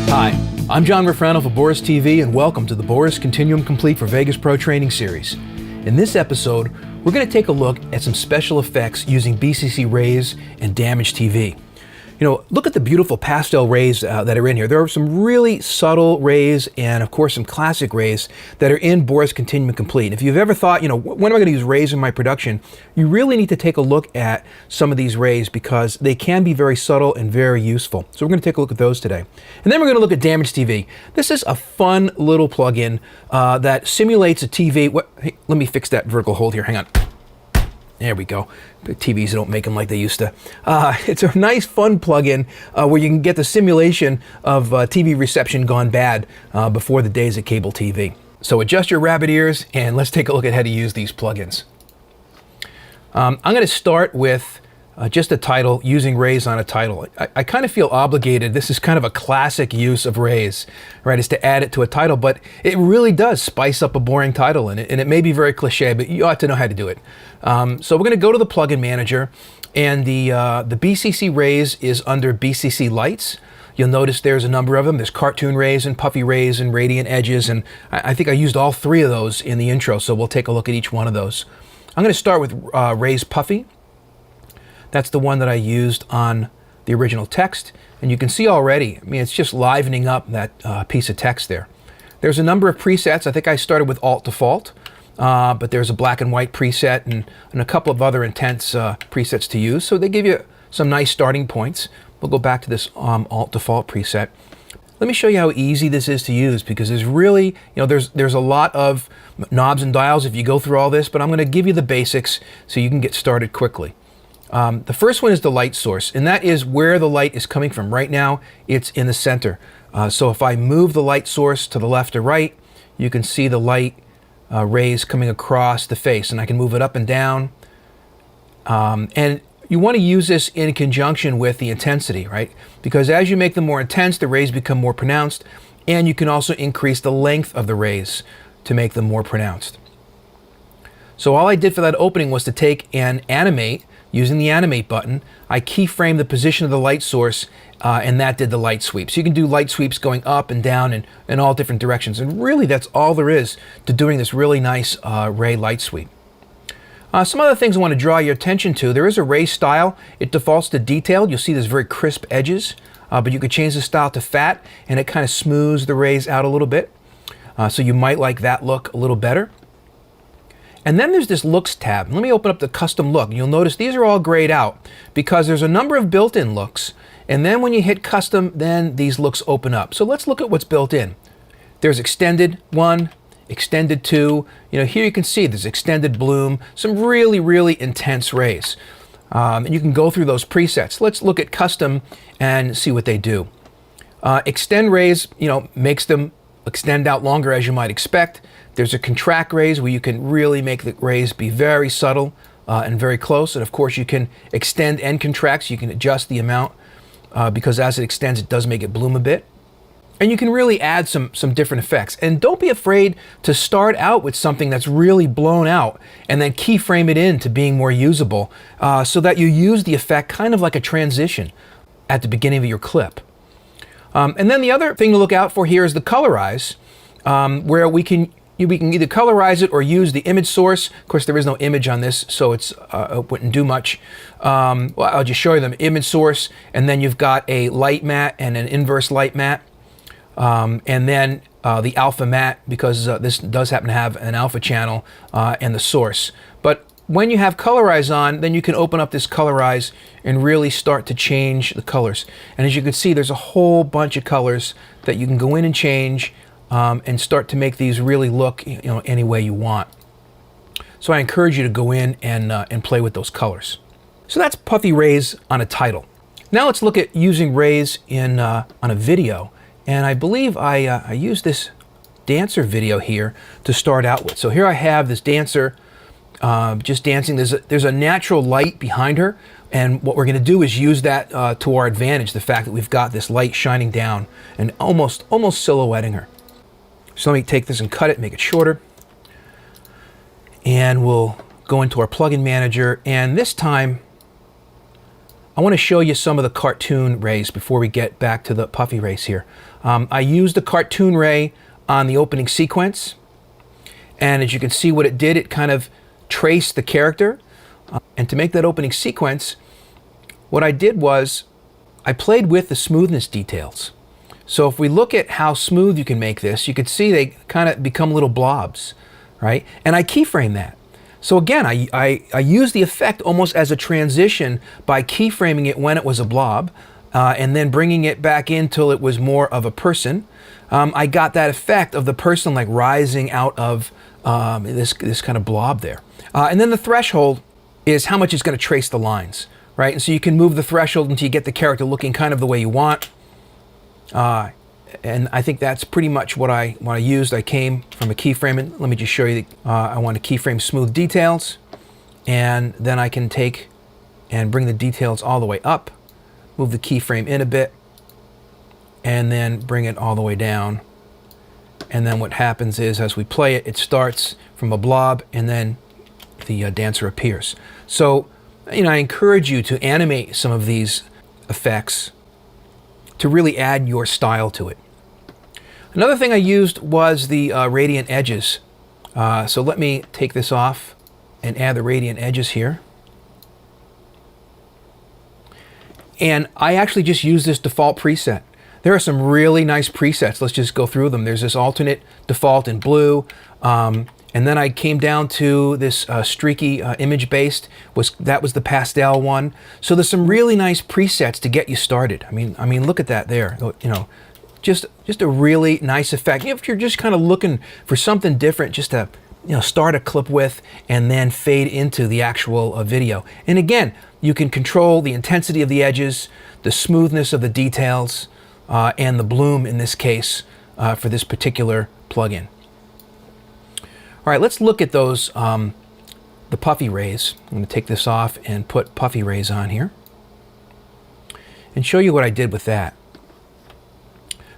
Hi, I'm John Rofrano for Boris TV, and welcome to the Boris Continuum Complete for Vegas Pro Training Series. In this episode, we're going to take a look at some special effects using BCC Rays and Damage TV. You know, look at the beautiful pastel rays that are in here. There are some really subtle rays and, of course, some classic rays that are in Boris Continuum Complete. If you've ever thought, you know, when am I going to use rays in my production, you really need to take a look at some of these rays because they can be very subtle and very useful. So we're going to take a look at those today. And then we're going to look at Damage TV. This is a fun little plugin that simulates a TV. Hey, let me fix that vertical hold here. Hang on. There we go. The TVs don't make them like they used to. It's a nice, fun plugin where you can get the simulation of TV reception gone bad before the days of cable TV. So adjust your rabbit ears and let's take a look at how to use these plugins. I'm going to start with just a title, using rays on a title. I kind of feel obligated. This is kind of a classic use of rays, right? Is to add it to a title, but it really does spice up a boring title, and it may be very cliche, but you ought to know how to do it. So we're going to go to the plugin manager, and the BCC Rays is under BCC Lights. You'll notice there's a number of them. There's cartoon rays and puffy rays and radiant edges, and I think I used all three of those in the intro, so we'll take a look at each one of those. I'm going to start with Rays Puffy. That's the one that I used on the original text, and you can see already, I mean, it's just livening up that piece of text there. There's a number of presets. I think I started with Alt Default, but there's a black and white preset and a couple of other intense presets to use, so they give you some nice starting points. We'll go back to this Alt Default preset. Let me show you how easy this is to use, because there's really, you know, there's a lot of knobs and dials if you go through all this, but I'm going to give you the basics so you can get started quickly. The first one is the light source, and that is where the light is coming from. Right now, it's in the center. So if I move the light source to the left or right, you can see the light rays coming across the face, and I can move it up and down. And you want to use this in conjunction with the intensity, right? Because as you make them more intense, the rays become more pronounced, and you can also increase the length of the rays to make them more pronounced. So all I did for that opening was to take and animate. Using the animate button, I keyframed the position of the light source, and that did the light sweep. So you can do light sweeps going up and down and in all different directions. And really, that's all there is to doing this really nice ray light sweep. Some other things I want to draw your attention to. There is a ray style. It defaults to detailed. You'll see there's very crisp edges, but you could change the style to fat, and it kind of smooths the rays out a little bit. So you might like that look a little better. And then there's this looks tab. Let me open up the custom look. You'll notice these are all grayed out because there's a number of built-in looks. And then when you hit custom, then these looks open up. So let's look at what's built in. There's extended 1, extended 2. You know, here you can see there's extended bloom, some really, really intense rays. And you can go through those presets. Let's look at custom and see what they do. Extend rays, you know, makes them extend out longer as you might expect. There's a contract rays where you can really make the rays be very subtle and very close. And of course you can extend and contract, so you can adjust the amount because as it extends, it does make it bloom a bit. And you can really add some different effects. And don't be afraid to start out with something that's really blown out and then keyframe it into being more usable so that you use the effect kind of like a transition at the beginning of your clip. And then the other thing to look out for here is the colorize, where we can either colorize it or use the image source. Of course, there is no image on this, so it wouldn't do much. Well, I'll just show you the image source, and then you've got a light matte and an inverse light matte, and then the alpha matte, because this does happen to have an alpha channel, and the source. But when you have colorize on, then you can open up this colorize and really start to change the colors. And as you can see, there's a whole bunch of colors that you can go in and change and start to make these really look, you know, any way you want. So I encourage you to go in and play with those colors. So that's puffy rays on a title. Now let's look at using rays on a video. And I believe I used this dancer video here to start out with. So here I have this dancer just dancing. There's a natural light behind her, and what we're going to do is use that to our advantage, the fact that we've got this light shining down and almost silhouetting her. So let me take this and cut it, make it shorter, and we'll go into our plugin manager, and this time I want to show you some of the cartoon rays before we get back to the puffy rays here. I used the cartoon ray on the opening sequence, and as you can see what it did, it kind of traced the character. And to make that opening sequence, what I did was I played with the smoothness details. So if we look at how smooth you can make this, you can see they kind of become little blobs, right? And I keyframe that. So again, I use the effect almost as a transition by keyframing it when it was a blob, and then bringing it back in till it was more of a person. I got that effect of the person like rising out of this kind of blob there. And then the threshold is how much it's going to trace the lines, right? And so you can move the threshold until you get the character looking kind of the way you want. And I think that's pretty much what I used. I came from a keyframe. Let me just show you. I want to keyframe smooth details, and then I can take and bring the details all the way up, move the keyframe in a bit, and then bring it all the way down. And then what happens is, as we play it, it starts from a blob, and then the dancer appears. So, I encourage you to animate some of these effects to really add your style to it. Another thing I used was the radiant edges. So let me take this off and add the radiant edges here. And I actually just use this default preset. There are some really nice presets. Let's just go through them. There's this alternate default in blue. And then I came down to this streaky image-based. That was the pastel one. So there's some really nice presets to get you started. I mean, look at that there. Just a really nice effect. If you're just kind of looking for something different, just to start a clip with and then fade into the actual video. And again, you can control the intensity of the edges, the smoothness of the details, and the bloom in this case for this particular plugin. All right, let's look at those, the puffy rays. I'm going to take this off and put puffy rays on here and show you what I did with that.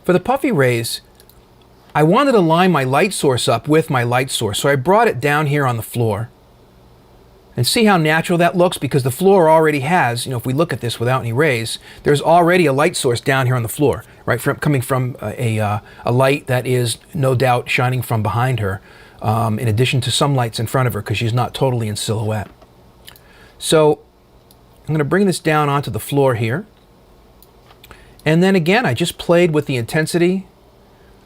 For the puffy rays, I wanted to line my light source up with my light source. So I brought it down here on the floor. And see how natural that looks? Because the floor already has, if we look at this without any rays, there's already a light source down here on the floor, right? Coming from a light that is no doubt shining from behind her, in addition to some lights in front of her because she's not totally in silhouette. So I'm going to bring this down onto the floor here. And then again, I just played with the intensity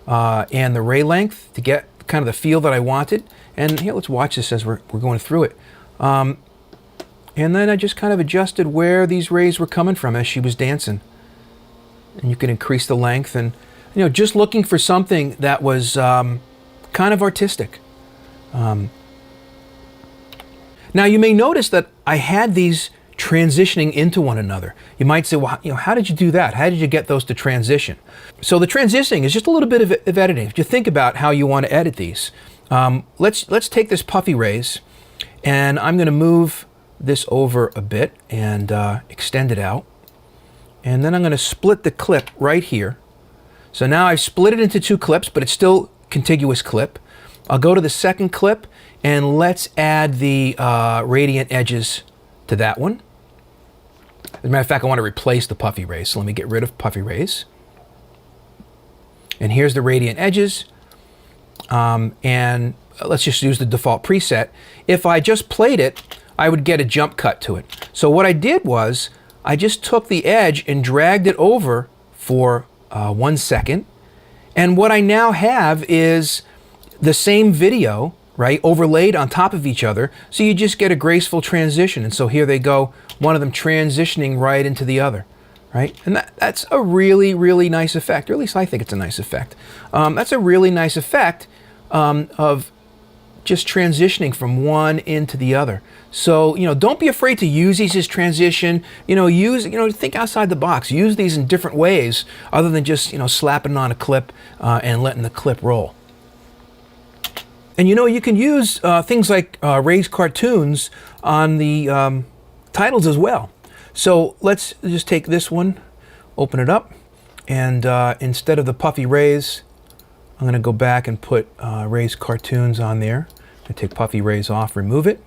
and the ray length to get kind of the feel that I wanted. And here, let's watch this as we're going through it. And then I just kind of adjusted where these rays were coming from as she was dancing. And you can increase the length and, just looking for something that was kind of artistic. Now you may notice that I had these transitioning into one another. You might say, well, how did you do that? How did you get those to transition? So the transitioning is just a little bit of editing. If you think about how you want to edit these, let's take this puffy rays, and I'm going to move this over a bit and extend it out. And then I'm going to split the clip right here. So now I've split it into two clips, but it's still contiguous clip. I'll go to the second clip, and let's add the radiant edges to that one. As a matter of fact, I want to replace the puffy rays, so let me get rid of puffy rays. And here's the radiant edges. And let's just use the default preset. If I just played it, I would get a jump cut to it. So what I did was, I just took the edge and dragged it over for 1 second. And what I now have is the same video, right, overlaid on top of each other, so you just get a graceful transition. And so here they go, one of them transitioning right into the other, right? And that's a really, really nice effect, or at least I think it's a nice effect. That's a really nice effect of just transitioning from one into the other. So, don't be afraid to use these as transition. Think outside the box. Use these in different ways other than just, slapping on a clip and letting the clip roll. And you can use things like Ray's cartoons on the titles as well. So let's just take this one, open it up, and instead of the puffy rays, I'm going to go back and put Ray's cartoons on there. I'm going to take puffy rays off, remove it.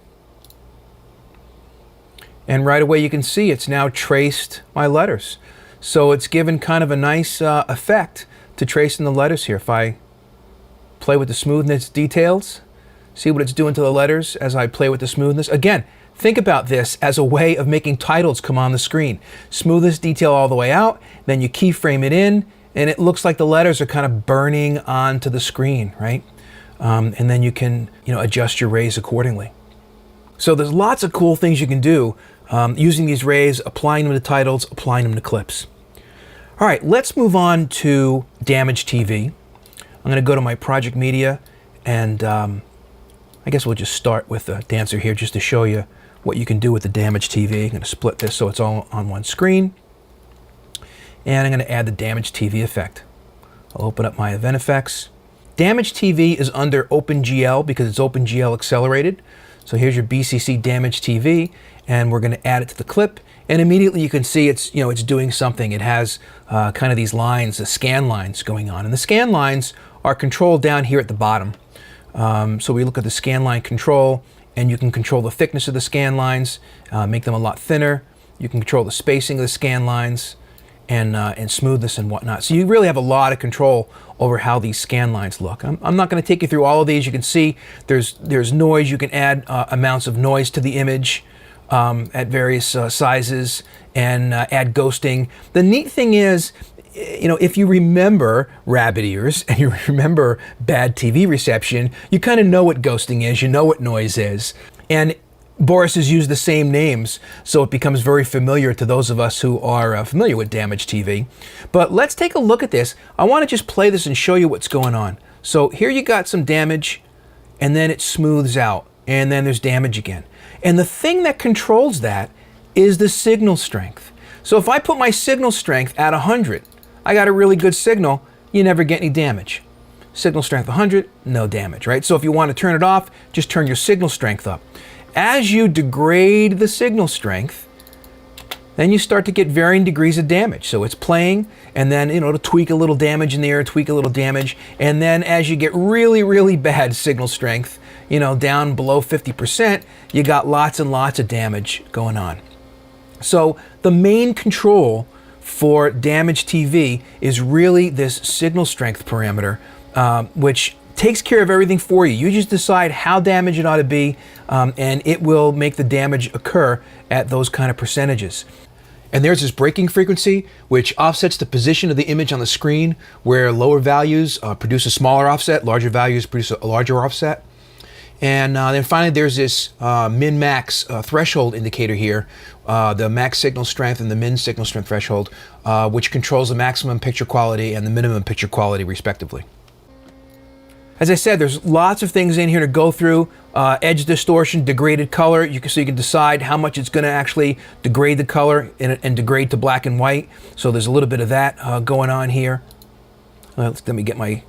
And right away you can see it's now traced my letters. So it's given kind of a nice effect to tracing the letters here. If I play with the smoothness details, see what it's doing to the letters as I play with the smoothness. Again, think about this as a way of making titles come on the screen. Smoothest detail all the way out, then you keyframe it in, and it looks like the letters are kind of burning onto the screen, right? And then you can, adjust your rays accordingly. So there's lots of cool things you can do using these rays, applying them to titles, applying them to clips. All right, let's move on to Damage TV. I'm going to go to my project media, and I guess we'll just start with the dancer here just to show you what you can do with the Damage TV. I'm going to split this so it's all on one screen. And I'm going to add the Damage TV effect. I'll open up my event effects. Damage TV is under OpenGL because it's OpenGL accelerated. So here's your BCC Damage TV, and we're going to add it to the clip. And immediately you can see it's doing something. It has kind of these lines, the scan lines going on. And the scan lines are controlled down here at the bottom. So we look at the scan line control, and you can control the thickness of the scan lines, make them a lot thinner. You can control the spacing of the scan lines and smoothness and whatnot. So you really have a lot of control over how these scan lines look. I'm not going to take you through all of these. You can see there's noise. You can add amounts of noise to the image at various sizes and add ghosting. The neat thing is, if you remember rabbit ears and you remember bad TV reception, you kind of know what ghosting is, you know what noise is. And Boris has used the same names, so it becomes very familiar to those of us who are familiar with Damage TV. But let's take a look at this. I want to just play this and show you what's going on. So here you got some damage, and then it smooths out, and then there's damage again. And the thing that controls that is the signal strength. So if I put my signal strength at 100, I got a really good signal, you never get any damage. Signal strength 100, no damage, right? So if you want to turn it off, just turn your signal strength up. As you degrade the signal strength, then you start to get varying degrees of damage. So it's playing, and then to tweak a little damage in the air, tweak a little damage, and then as you get really, really bad signal strength, down below 50%, you got lots and lots of damage going on. So the main control for Damage TV is really this signal strength parameter, which takes care of everything for you. You just decide how damaged it ought to be, and it will make the damage occur at those kind of percentages. And there's this breaking frequency, which offsets the position of the image on the screen, where lower values produce a smaller offset, larger values produce a larger offset. And then finally, there's this min-max threshold indicator here, the max signal strength and the min signal strength threshold, which controls the maximum picture quality and the minimum picture quality, respectively. As I said, there's lots of things in here to go through. Edge distortion, degraded color, so you can decide how much it's going to actually degrade the color and degrade to black and white. So there's a little bit of that going on here. Let me get my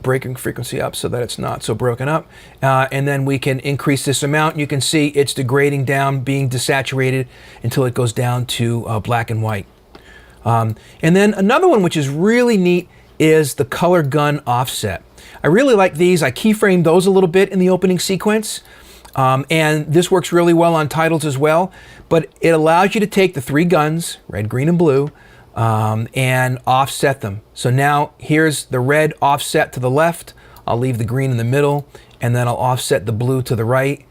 breaking frequency up so that it's not so broken up. And then we can increase this amount. You can see it's degrading down, being desaturated until it goes down to black and white. And then another one which is really neat is the color gun offset. I really like these. I keyframed those a little bit in the opening sequence. And this works really well on titles as well. But it allows you to take the three guns, red, green, and blue, and offset them. So now here's the red offset to the left. I'll leave the green in the middle, and then I'll offset the blue to the right.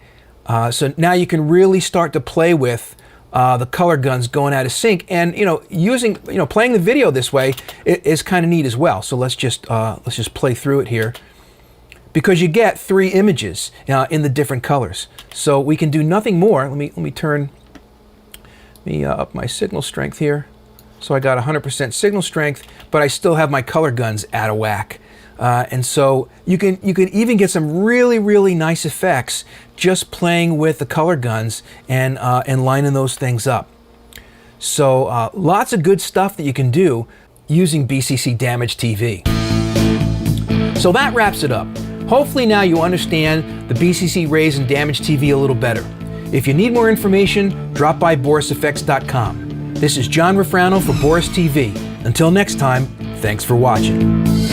So now you can really start to play with the color guns going out of sync, and playing the video this way is kind of neat as well. So let's just play through it here, because you get three images in the different colors. So we can do nothing more. Let me turn up my signal strength here. So I got 100% signal strength, but I still have my color guns out of whack. And so you can even get some really, really nice effects just playing with the color guns and lining those things up. So lots of good stuff that you can do using BCC Damage TV. So that wraps it up. Hopefully now you understand the BCC Rays and Damage TV a little better. If you need more information, drop by boriseffects.com. This is John Rofrano for Boris TV. Until next time, thanks for watching.